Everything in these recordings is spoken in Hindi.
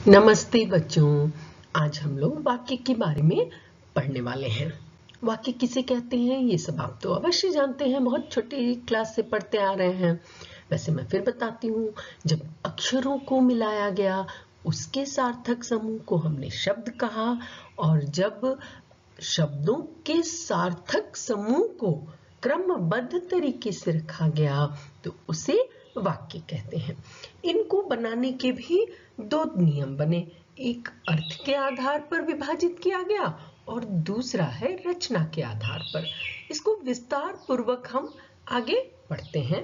नमस्ते बच्चों। आज हम लोग वाक्य के बारे में पढ़ने वाले हैं। वाक्य किसे कहते हैं ये सब आप तो अवश्य जानते हैं, बहुत छोटी क्लास से पढ़ते आ रहे हैं। वैसे मैं फिर बताती हूँ, जब अक्षरों को मिलाया गया उसके सार्थक समूह को हमने शब्द कहा, और जब शब्दों के सार्थक समूह को क्रमबद्ध तरीके से रखा गया तो उसे वाक्य कहते हैं। इनको बनाने के भी दो नियम बने, एक अर्थ के आधार पर विभाजित किया गया और दूसरा है रचना के आधार पर। इसको विस्तार पूर्वक हम आगे पढ़ते हैं।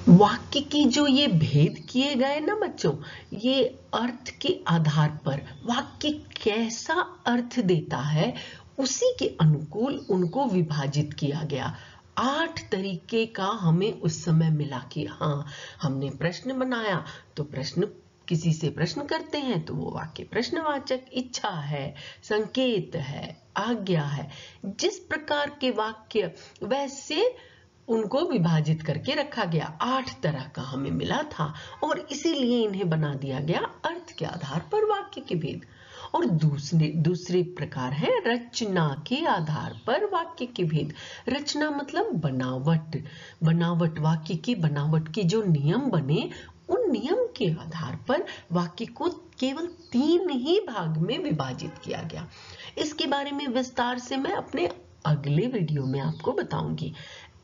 वाक्य की जो ये भेद किए गए ना बच्चों, ये अर्थ के आधार पर वाक्य कैसा अर्थ देता है उसी के अनुकूल उनको विभाजित किया गया। 8 तरीके का हमें उस समय मिला कि हाँ, हमने प्रश्न बनाया तो प्रश्न किसी से प्रश्न करते हैं तो वो वाक्य प्रश्नवाचक, इच्छा है, संकेत है, आज्ञा है। जिस प्रकार के वाक्य वैसे उनको विभाजित करके रखा गया। 8 तरह का हमें मिला था और इसीलिए इन्हें बना दिया गया अर्थ के आधार पर वाक्य के भेद। और दूसरे प्रकार है रचना के आधार पर वाक्य के भेद। रचना मतलब बनावट वाक्य की बनावट के जो नियम बने, उन नियम के आधार पर वाक्य को केवल 3 ही भाग में विभाजित किया गया। इसके बारे में विस्तार से मैं अपने अगले वीडियो में आपको बताऊंगी।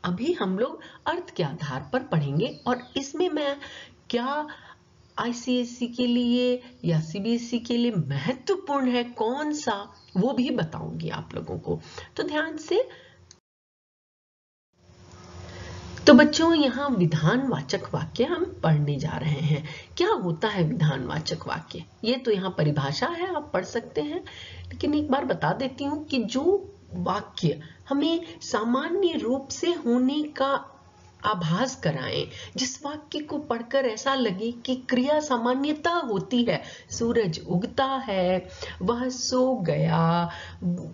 अभी हम लोग अर्थ के आधार पर पढ़ेंगे और इसमें मैं क्या आईसीएसई के लिए या सीबीएसई के लिए महत्वपूर्ण है कौन सा, वो भी बताऊंगी आप लोगों को। तो ध्यान से। तो बच्चों, यहाँ विधानवाचक वाक्य हम पढ़ने जा रहे हैं। क्या होता है विधानवाचक वाक्य? ये तो यहाँ परिभाषा है, आप पढ़ सकते हैं, लेकिन एक बार बता देती हूँ कि जो वाक्य हमें सामान्य रूप से होने का आभास कराएं, जिस वाक्य को पढ़कर ऐसा लगे कि क्रिया सामान्यता होती है, सूरज उगता है, वह सो गया,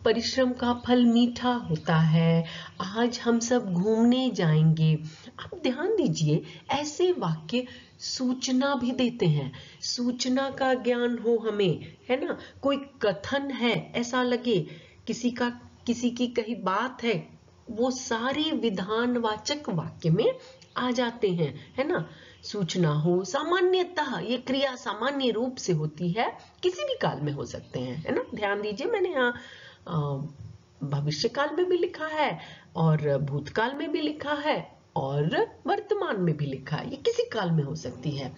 परिश्रम का फल मीठा होता है, आज हम सब घूमने जाएंगे। आप ध्यान दीजिए, ऐसे वाक्य सूचना भी देते हैं, सूचना का ज्ञान हो हमें, है ना। कोई कथन है, ऐसा लगे किसी की कही बात है, वो सारे विधानवाचक वाक्य में आ जाते हैं, है ना। सूचना हो, सामान्यतः ये क्रिया सामान्य रूप से होती है, किसी भी काल में हो सकते हैं, है ना। ध्यान दीजिए, मैंने यहाँ भविष्य काल में भी लिखा है और भूतकाल में भी लिखा है और वर्तमान में भी लिखा है, ये किसी काल में हो सकती है।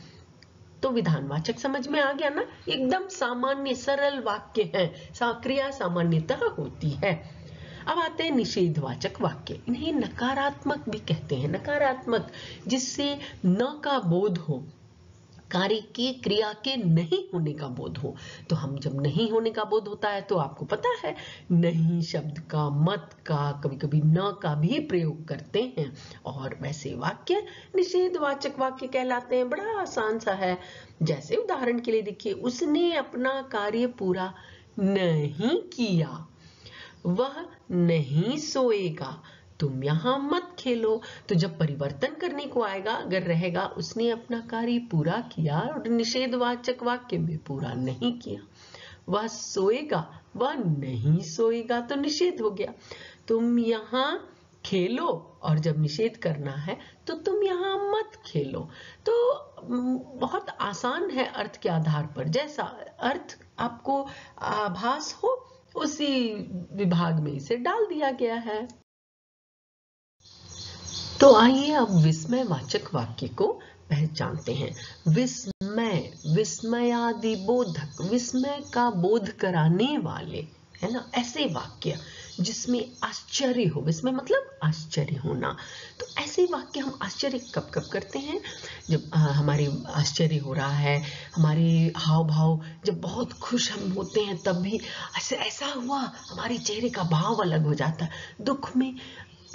तो विधानवाचक समझ में आ गया ना, एकदम सामान्य सरल वाक्य है, क्रिया सामान्यतः होती है। अब आते हैं निषेधवाचक वाक्य। इन्हें नकारात्मक भी कहते हैं। नकारात्मक जिससे न का बोध हो, कार्य की क्रिया के नहीं होने का बोध हो। तो हम जब नहीं होने का बोध होता है तो आपको पता है, नहीं शब्द का, मत का, कभी कभी न का भी प्रयोग करते हैं, और वैसे वाक्य निषेधवाचक वाक्य कहलाते हैं। बड़ा आसान सा है। जैसे उदाहरण के लिए देखिए, उसने अपना कार्य पूरा नहीं किया, वह नहीं सोएगा, तुम यहां मत खेलो। तो जब परिवर्तन करने को आएगा, अगर रहेगा उसने अपना कार्य पूरा किया और निषेधवाचक वाक्य में पूरा नहीं किया, वह सोएगा, वह नहीं सोएगा, तो निषेध हो गया। तुम यहां खेलो, और जब निषेध करना है तो तुम यहां मत खेलो। तो बहुत आसान है अर्थ के आधार पर, जैसा अर्थ आपको आभास हो उसी विभाग में इसे डाल दिया गया है। तो आइए अब विस्मयवाचक वाक्य को पहचानते हैं। विस्मय, विस्मयादि बोधक, विस्मय का बोध कराने वाले, है ना, ऐसे वाक्य जिसमें आश्चर्य हो। विस्मय मतलब आश्चर्य होना। तो ऐसे वाक्य हम आश्चर्य कब कब करते हैं? जब हमारे आश्चर्य हो रहा है, हमारे हाव भाव जब बहुत खुश हम होते हैं तब भी ऐसा हुआ, हमारे चेहरे का भाव अलग हो जाता है। दुख में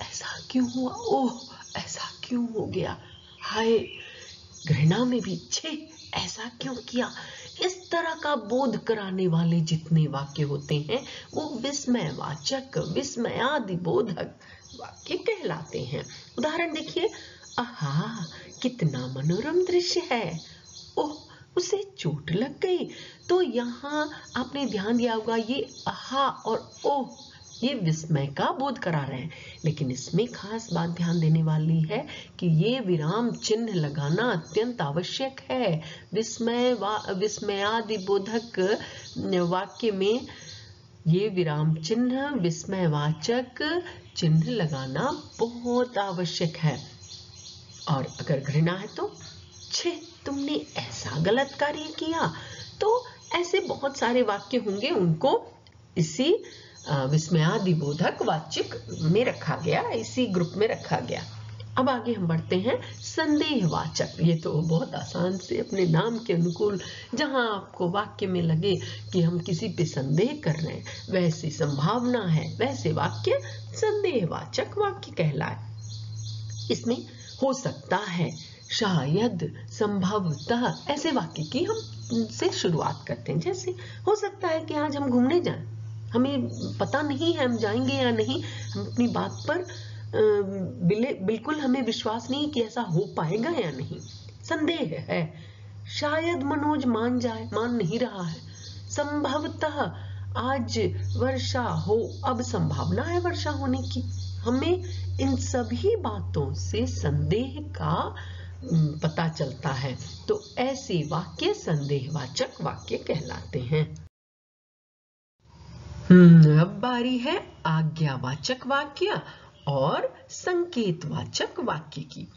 ऐसा क्यों हुआ, ओह ऐसा क्यों हो गया, हाय। घृणा में भी, छे ऐसा क्यों किया। इस तरह का बोध कराने वाले जितने वाक्य होते हैं वो विस्मयवाचक, विस्मयादि बोधक वाक्य कहलाते हैं। उदाहरण देखिए, आहा कितना मनोरम दृश्य है, ओह उसे चोट लग गई। तो यहाँ आपने ध्यान दिया होगा ये आहा और ओह ये विस्मय का बोध करा रहे हैं, लेकिन इसमें खास बात ध्यान देने वाली है कि ये विराम चिन्ह लगाना अत्यंत आवश्यक है। विस्मयादिबोधक वाक्य में ये विराम चिन्ह विस्मयवाचक चिन्ह लगाना बहुत आवश्यक है। और अगर घृणा है तो छे तुमने ऐसा गलत कार्य किया। तो ऐसे बहुत सारे वाक्य होंगे, उनको इसी विस्मयादिबोधक वाचक में रखा गया, इसी ग्रुप में रखा गया। अब आगे हम बढ़ते हैं संदेहवाचक। ये तो बहुत आसान से अपने नाम के अनुकूल, जहां आपको वाक्य में लगे कि हम किसी पे संदेह कर रहे हैं, वैसी संभावना है, वैसे वाक्य संदेहवाचक वाक्य कहलाए। इसमें हो सकता है, शायद, संभवतः ऐसे वाक्य की हम से शुरुआत करते हैं। जैसे हो सकता है कि आज हम घूमने जाएं, हमें पता नहीं है हम जाएंगे या नहीं, हम अपनी बात पर बिल्कुल हमें विश्वास नहीं कि ऐसा हो पाएगा या नहीं, संदेह है। शायद मनोज मान नहीं रहा है। संभवतः आज वर्षा हो, अब संभावना है वर्षा होने की। हमें इन सभी बातों से संदेह का पता चलता है। तो ऐसे वाक्य संदेहवाचक वाक्य कहलाते हैं। अब बारी है आज्ञावाचक वाक्य और संकेतवाचक वाक्य की।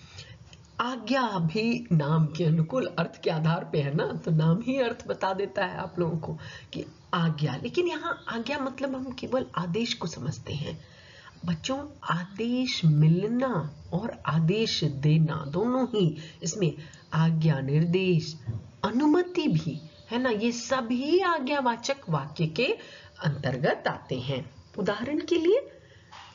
आज्ञा भी नाम के अनुकूल अर्थ के आधार पे है ना, तो नाम ही अर्थ बता देता है आप लोगों को कि आज्ञा। लेकिन यहाँ आज्ञा मतलब हम केवल आदेश को समझते हैं। बच्चों, आदेश मिलना और आदेश देना दोनों ही, इसमें आज्ञा, निर्देश, अनुमति भी है ना, ये सभी आज्ञावाचक वाक्य के अंतर्गत आते हैं। उदाहरण के लिए,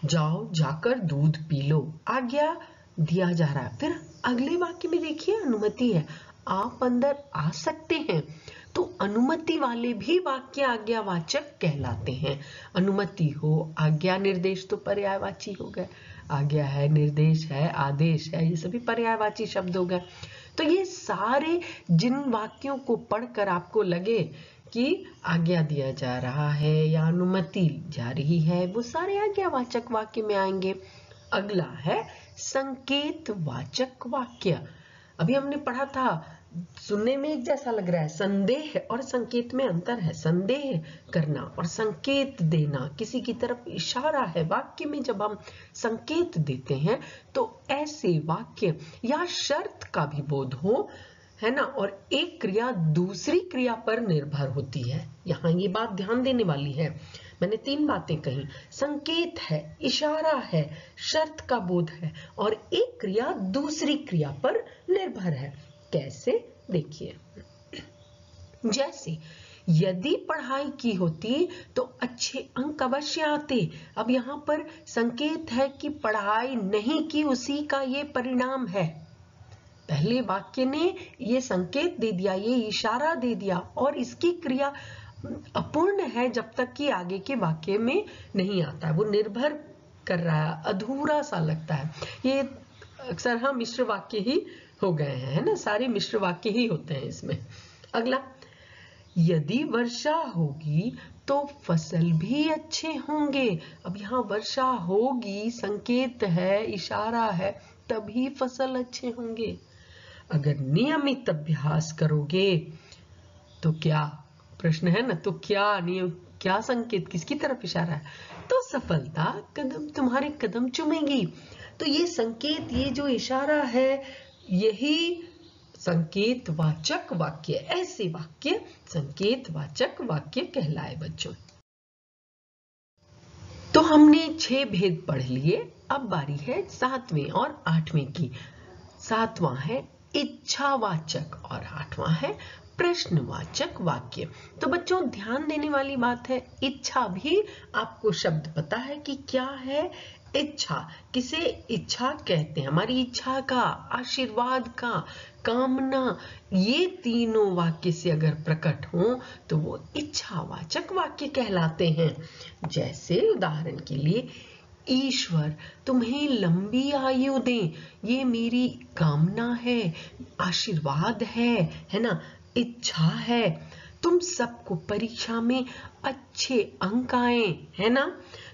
जाओ जाकर दूध पी लो, आज्ञा दिया जा रहा है। फिर अगले वाक्य में देखिए अनुमति है, आप अंदर आ सकते हैं। तो अनुमति वाले भी वाक्य आज्ञावाचक कहलाते हैं। अनुमति हो, आज्ञा, निर्देश तो पर्यायवाची हो गए। आज्ञा है, निर्देश है, आदेश है, ये सभी पर्यायवाची शब्द हो गए। तो ये सारे जिन वाक्यों को पढ़कर आपको लगे कि आज्ञा दिया जा रहा है या अनुमति जा रही है, वो सारे आज्ञावाचक वाक्य में आएंगे। अगला है संकेतवाचक वाक्य। अभी हमने पढ़ा था, सुनने में एक जैसा लग रहा है, संदेह और संकेत में अंतर है। संदेह करना और संकेत देना, किसी की तरफ इशारा है। वाक्य में जब हम संकेत देते हैं तो ऐसे वाक्य या शर्त का भी बोध हो, है ना, और एक क्रिया दूसरी क्रिया पर निर्भर होती है। यहाँ ये बात ध्यान देने वाली है। मैंने 3 बातें कही, संकेत है, इशारा है, शर्त का बोध है, और एक क्रिया दूसरी क्रिया पर निर्भर है। कैसे, देखिए, जैसे यदि पढ़ाई की होती तो अच्छे अंक अवश्य आते। अब यहाँ पर संकेत है कि पढ़ाई नहीं की, उसी का ये परिणाम है। पहले वाक्य ने ये संकेत दे दिया, ये इशारा दे दिया, और इसकी क्रिया अपूर्ण है जब तक कि आगे के वाक्य में नहीं आता है। वो निर्भर कर रहा है, अधूरा सा लगता है। ये अक्सर हम मिश्र वाक्य ही हो गए हैं, है ना, सारे मिश्र वाक्य ही होते हैं इसमें। अगला, यदि वर्षा होगी तो फसल भी अच्छे होंगे। अब यहाँ वर्षा होगी संकेत है, इशारा है, तभी फसल अच्छे होंगे। अगर नियमित अभ्यास करोगे तो क्या, प्रश्न है ना, तो क्या नियम, क्या संकेत, किसकी तरफ इशारा है, तो सफलता तुम्हारे कदम चूमेगी। तो ये संकेत, ये जो इशारा है, यही संकेतवाचक वाक्य, ऐसे वाक्य संकेतवाचक वाक्य कहलाए बच्चों। तो हमने 6 भेद पढ़ लिए। अब बारी है 7वें और 8वें की। 7वां है इच्छावाचक और 8वां है प्रश्नवाचक वाक्य। तो बच्चों ध्यान देने वाली बात है, इच्छा भी आपको शब्द पता है कि क्या है। इच्छा, किसे इच्छा कहते हैं, हमारी इच्छा का, आशीर्वाद का, कामना, ये तीनों वाक्य से अगर प्रकट हो तो वो इच्छावाचक वाक्य कहलाते हैं। जैसे उदाहरण के लिए, ईश्वर तुम्हें लंबी आयु दे, ये मेरी कामना है, आशीर्वाद है ना। इच्छा है तुम सबको परीक्षा में अच्छे अंक आए, है ना।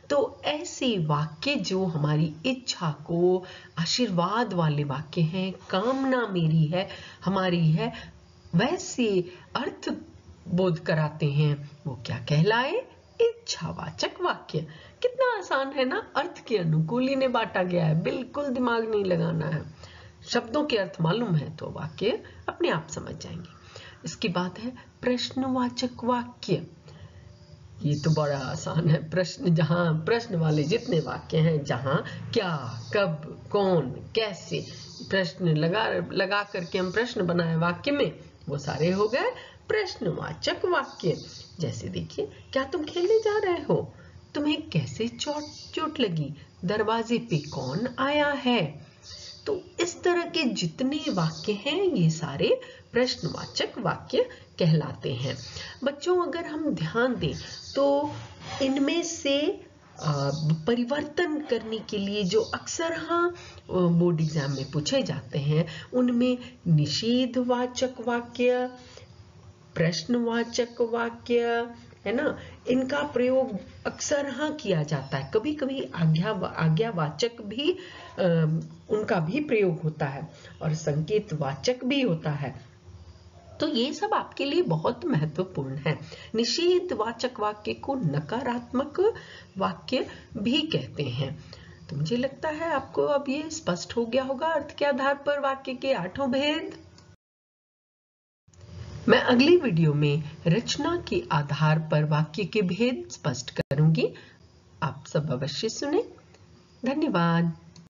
तो ऐसे वाक्य जो हमारी इच्छा को आशीर्वाद वाले वाक्य हैं, कामना मेरी है, हमारी है, वैसे अर्थ बोध कराते हैं, वो क्या कहलाए? इच्छावाचक वाक्य। कितना आसान है ना, अर्थ के अनुकूल इन्हें बांटा गया है, बिल्कुल दिमाग नहीं लगाना है। शब्दों के अर्थ मालूम है तो वाक्य अपने आप समझ जाएंगे। इसकी बात है प्रश्नवाचक वाक्य। ये तो बड़ा आसान है। प्रश्न, जहां प्रश्न वाले जितने वाक्य हैं, जहां क्या, कब, कौन, कैसे प्रश्न लगा करके हम प्रश्न बनाए वाक्य में, वो सारे हो गए प्रश्नवाचक वाक्य। जैसे देखिए, क्या तुम खेलने जा रहे हो? तुम्हें कैसे चोट लगी? दरवाजे पे कौन आया है? तो इस तरह के जितने वाक्य हैं, ये सारे प्रश्नवाचक वाक्य कहलाते हैं। बच्चों, अगर हम ध्यान दें तो इनमें से परिवर्तन करने के लिए जो अक्सर बोर्ड एग्जाम में पूछे जाते हैं, उनमें निषेधवाचक वाक्य, प्रश्नवाचक वाक्य, है ना, इनका प्रयोग अक्सर किया जाता है। कभी कभी आज्ञावाचक भी उनका भी प्रयोग होता है और संकेतवाचक भी होता है। तो ये सब आपके लिए बहुत महत्वपूर्ण है। निषेधवाचक वाक्य को नकारात्मक वाक्य भी कहते हैं। तो मुझे लगता है आपको अब ये स्पष्ट हो गया होगा अर्थ के आधार पर वाक्य के 8 भेद। मैं अगली वीडियो में रचना के आधार पर वाक्य के भेद स्पष्ट करूंगी। आप सब अवश्य सुने। धन्यवाद।